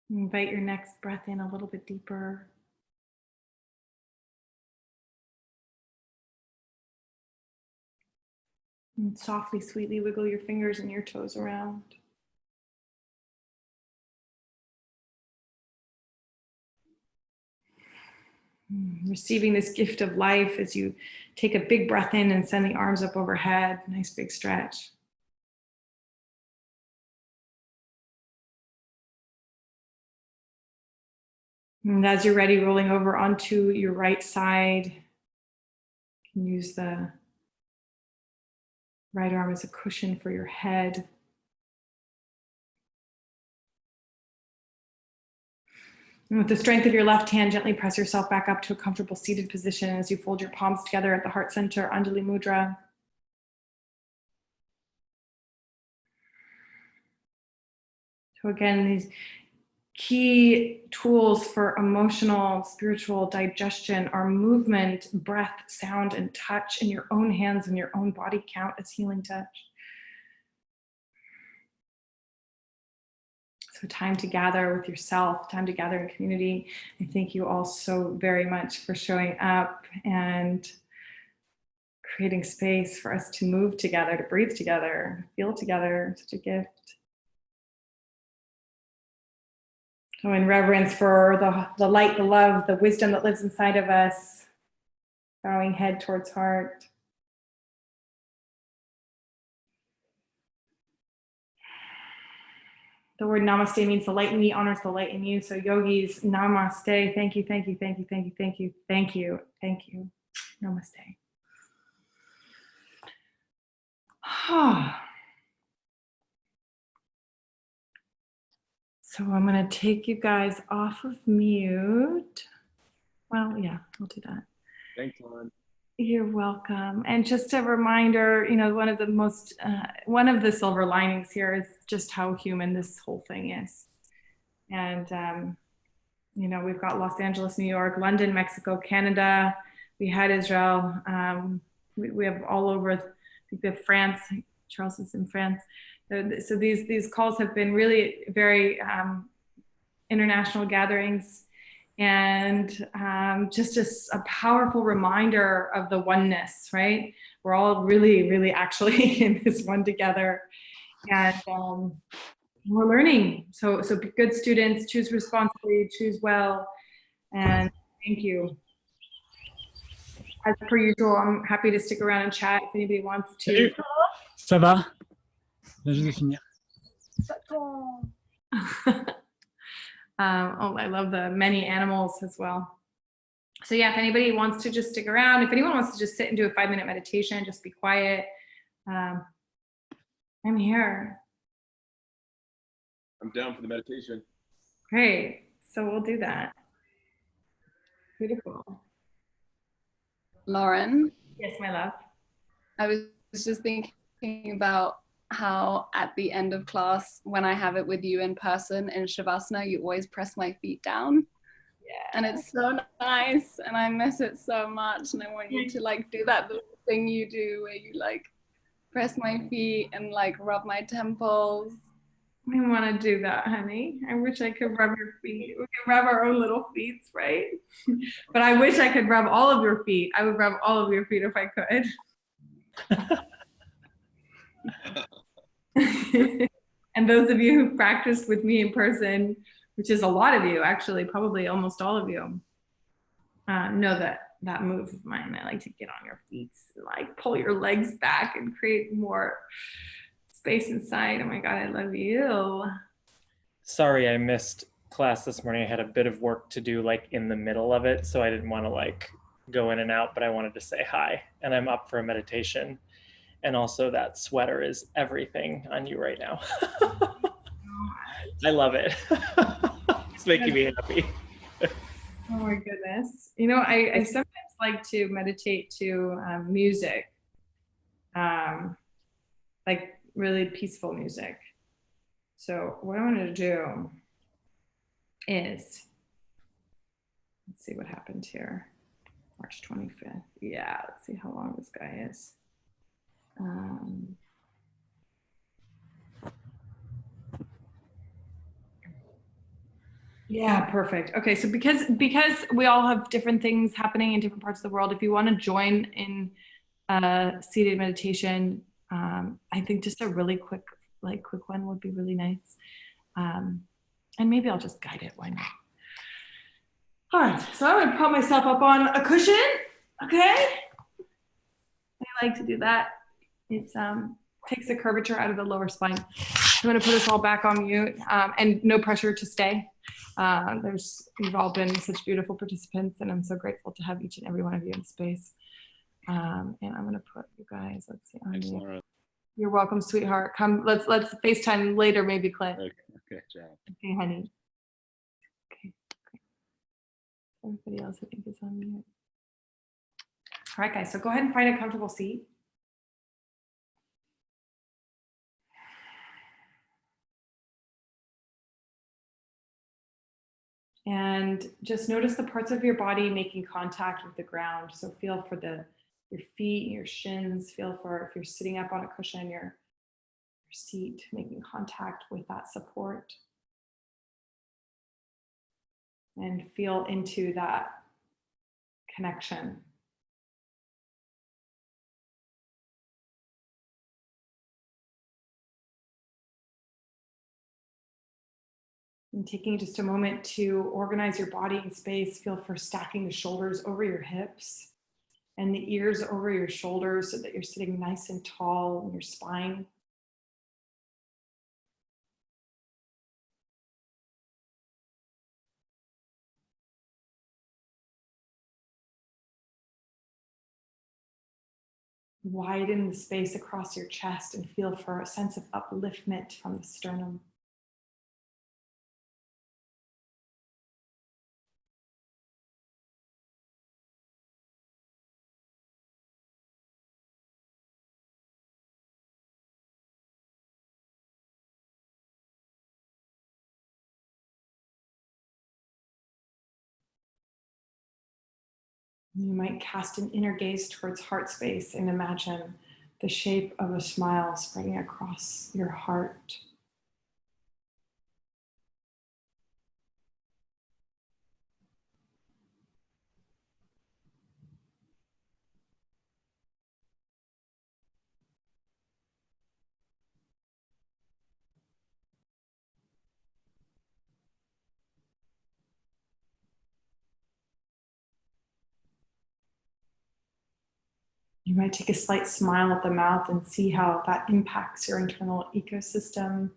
Invite your next breath in a little bit deeper. And softly, sweetly wiggle your fingers and your toes around. Receiving this gift of life as you take a big breath in and send the arms up overhead. Nice big stretch. And as you're ready, rolling over onto your right side. You can use the right arm as a cushion for your head. And with the strength of your left hand, gently press yourself back up to a comfortable seated position as you fold your palms together at the heart center, Anjali Mudra. So again, these key tools for emotional, spiritual digestion are movement, breath, sound, and touch in your own hands and your own body count as healing touch. So time to gather with yourself, time to gather in community. I thank you all so very much for showing up and creating space for us to move together, to breathe together, feel together. Such a gift. So in reverence for the light, the love, the wisdom that lives inside of us, bowing head towards heart. The word namaste means the light in me honors the light in you. So yogis, namaste. Thank you, thank you, thank you, thank you, thank you, thank you, thank you. Namaste. So I'm going to take you guys off of mute. Well, yeah, I'll do that. Thanks, Lauren. You're welcome. And just a reminder, one of the silver linings here is just how human this whole thing is. And, we've got Los Angeles, New York, London, Mexico, Canada. We had Israel. We have all over, I think we have France. Charles is in France. So these calls have been really very international gatherings. And just a powerful reminder of the oneness, right? We're all really, really actually in this one together. And we're learning. So be good students, choose responsibly, choose well. And thank you. As per usual, I'm happy to stick around and chat if anybody wants to. Ça va? Je viens juste de finir. I love the many animals as well. So yeah, if anybody wants to just stick around, if anyone wants to just sit and do a 5-minute meditation, just be quiet. I'm here. I'm down for the meditation. Great. So we'll do that. Beautiful. Lauren? Yes, my love. I was just thinking about how at the end of class, when I have it with you in person in Shavasana, you always press my feet down. Yeah. And it's so nice and I miss it so much. And I want you to do that little thing you do where you press my feet and rub my temples. I want to do that, honey. I wish I could rub your feet. We can rub our own little feet, right? But I wish I could rub all of your feet. I would rub all of your feet if I could. And those of you who practiced with me in person, which is a lot of you, actually, probably almost all of you, know that move of mine. I like to get on your feet, pull your legs back and create more space inside. Oh my God, I love you. Sorry, I missed class this morning. I had a bit of work to do in the middle of it, so I didn't want to go in and out, but I wanted to say hi, and I'm up for a meditation. And also that sweater is everything on you right now. I love it. It's making me happy. Oh my goodness. I sometimes like to meditate to music, really peaceful music. So what I'm going to do is, let's see what happened here. March 25th. Yeah, let's see how long this guy is. Yeah, perfect. Okay, so because we all have different things happening in different parts of the world, if you want to join in seated meditation, I think just a really quick one would be really nice. And maybe I'll just guide it. Why not? All right, so I'm gonna put myself up on a cushion. Okay, I like to do that. It's takes the curvature out of the lower spine. I'm gonna put us all back on mute, and no pressure to stay. You've all been such beautiful participants, and I'm so grateful to have each and every one of you in space. And I'm gonna put you guys. Let's see. Thanks, Laura. You're welcome, sweetheart. Come, let's FaceTime later, maybe, Clint. Okay, ciao. Okay, honey. Okay, great. Everybody else, I think, is on mute. All right, guys. So go ahead and find a comfortable seat. And just notice the parts of your body making contact with the ground. So feel for your feet, your shins. Feel for if you're sitting up on a cushion, your seat making contact with that support. And feel into that connection. And taking just a moment to organize your body in space, feel for stacking the shoulders over your hips and the ears over your shoulders so that you're sitting nice and tall in your spine. Widen the space across your chest and feel for a sense of upliftment from the sternum. You might cast an inner gaze towards heart space and imagine the shape of a smile spreading across your heart. You might take a slight smile at the mouth and see how that impacts your internal ecosystem.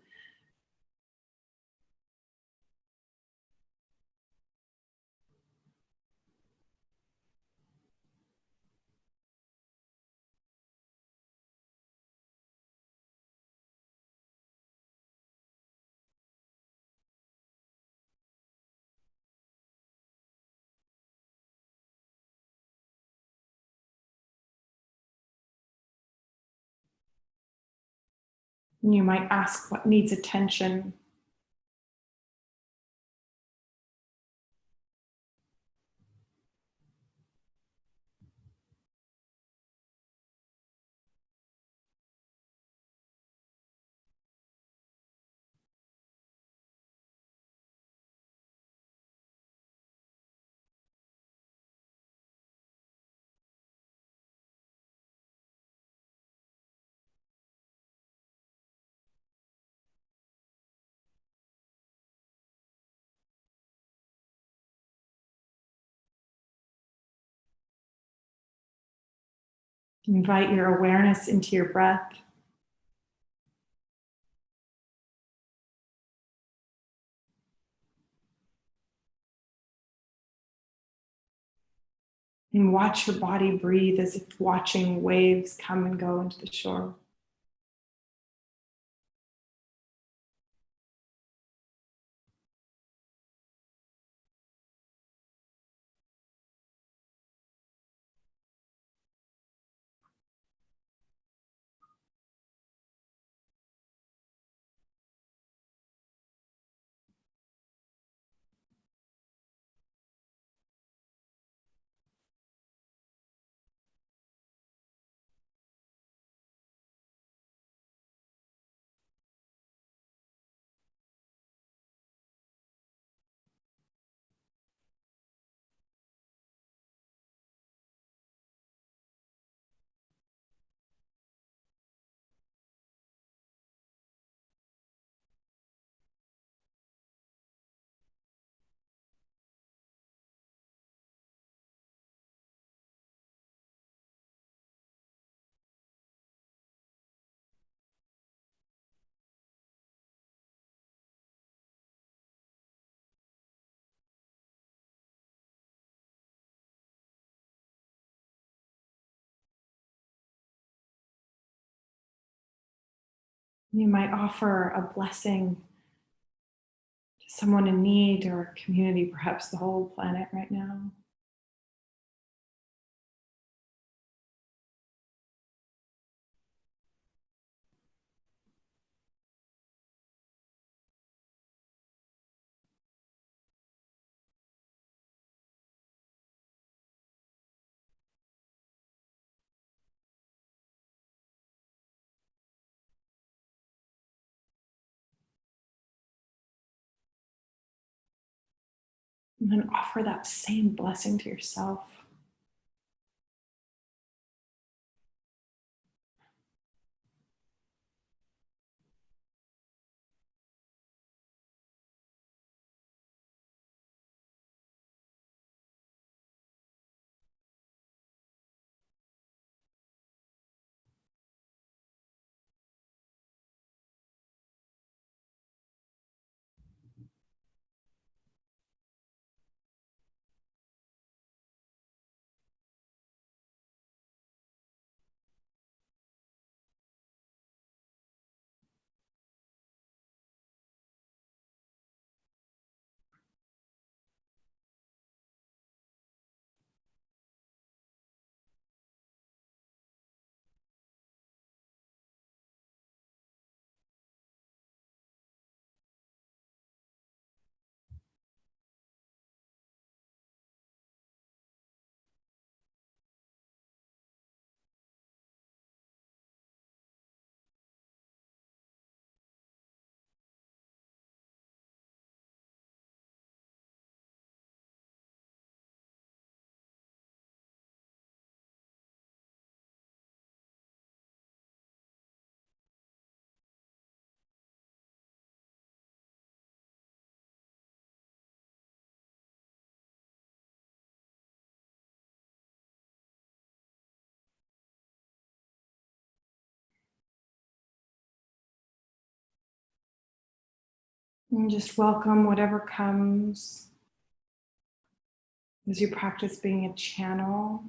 And you might ask what needs attention. Invite your awareness into your breath. And watch your body breathe as if watching waves come and go into the shore. You might offer a blessing to someone in need or a community, perhaps the whole planet right now. And then offer that same blessing to yourself. And just welcome whatever comes as you practice being a channel.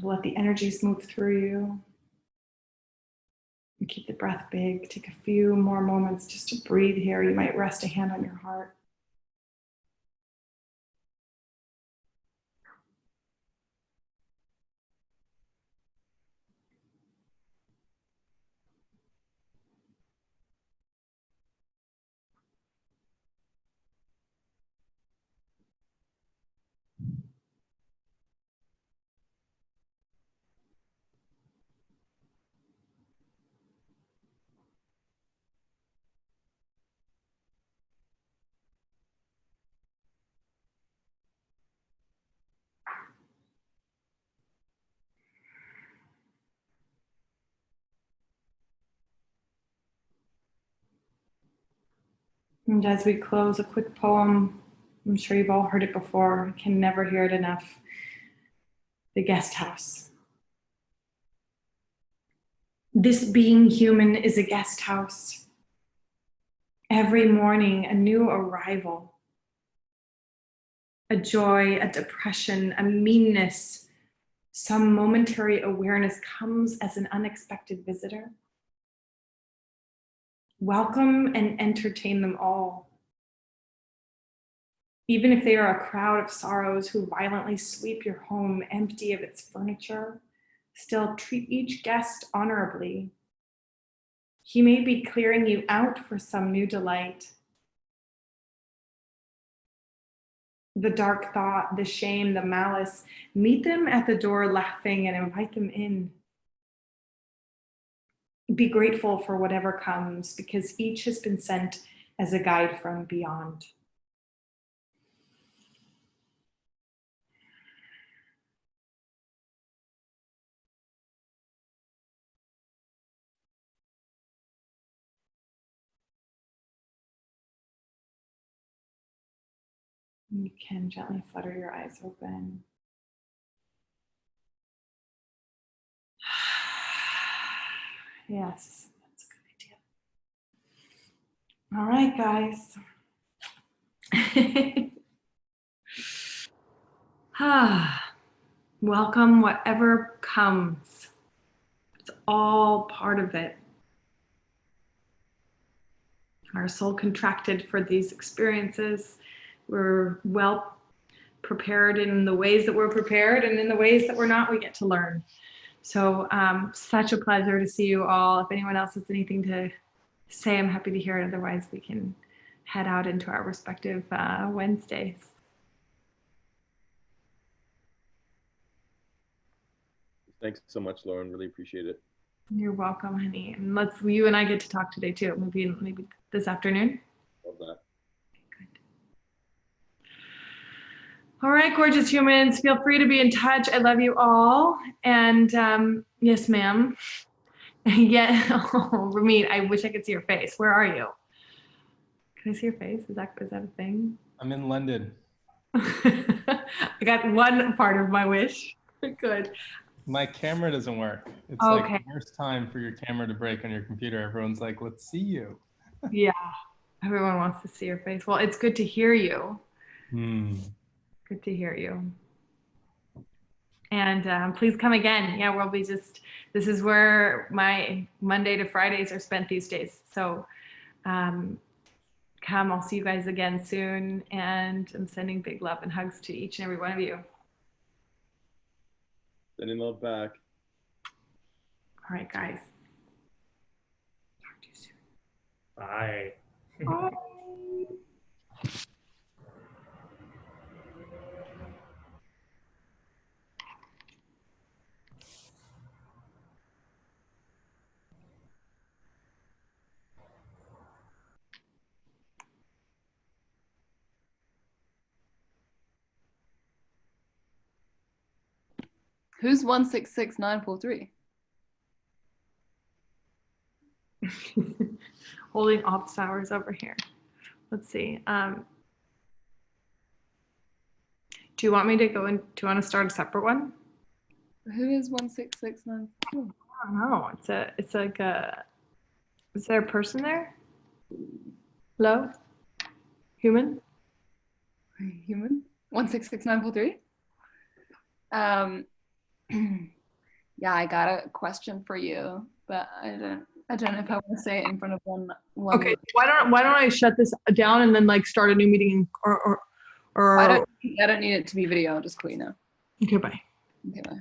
Let the energies move through you. And keep the breath big. Take a few more moments just to breathe here. You might rest a hand on your heart. And as we close, a quick poem. I'm sure you've all heard it before. I can never hear it enough. The Guest House. This being human is a guest house. Every morning, a new arrival. A joy, a depression, a meanness. Some momentary awareness comes as an unexpected visitor. Welcome and entertain them all. Even if they are a crowd of sorrows who violently sweep your home empty of its furniture, still treat each guest honorably. He may be clearing you out for some new delight. The dark thought, the shame, the malice, meet them at the door laughing and invite them in. Be grateful for whatever comes because each has been sent as a guide from beyond. You can gently flutter your eyes open. Yes, that's a good idea. All right, guys. Welcome whatever comes. It's all part of it. our soul contracted for these experiences. We're well prepared in the ways that we're prepared, and in the ways that we're not, we get to learn. So such a pleasure to see you all. If anyone else has anything to say, I'm happy to hear it. Otherwise, we can head out into our respective Wednesdays. Thanks so much, Lauren. Really appreciate it. You're welcome, honey. And you and I get to talk today too. Maybe this afternoon. Love that. All right, gorgeous humans, feel free to be in touch. I love you all. And yes, ma'am. Yeah, oh, Ramit, I wish I could see your face. Where are you? Can I see your face? Is that a thing? I'm in London. I got one part of my wish. Good. My camera doesn't work. It's Okay. like the worst time for your camera to break on your computer. Everyone's like, let's see you. Yeah, everyone wants to see your face. Well, it's good to hear you. Good to hear you. And please come again. Yeah, we'll be this is where my Monday to Fridays are spent these days. So come, I'll see you guys again soon. And I'm sending big love and hugs to each and every one of you. Sending love back. All right, guys. Talk to you soon. Bye. Bye. Who's 166943? Holding office hours over here. Let's see. Do you want me to go in? Do you want to start a separate one? Who is 1669? I don't know. It's like a, is there a person there? Hello? Human? Human? 166943? Yeah, I got a question for you, but I don't know if I want to say it in front of one. Okay, why don't I shut this down and then like start a new meeting or I don't need it to be video, I'll just call you now. Okay, bye. Okay, bye.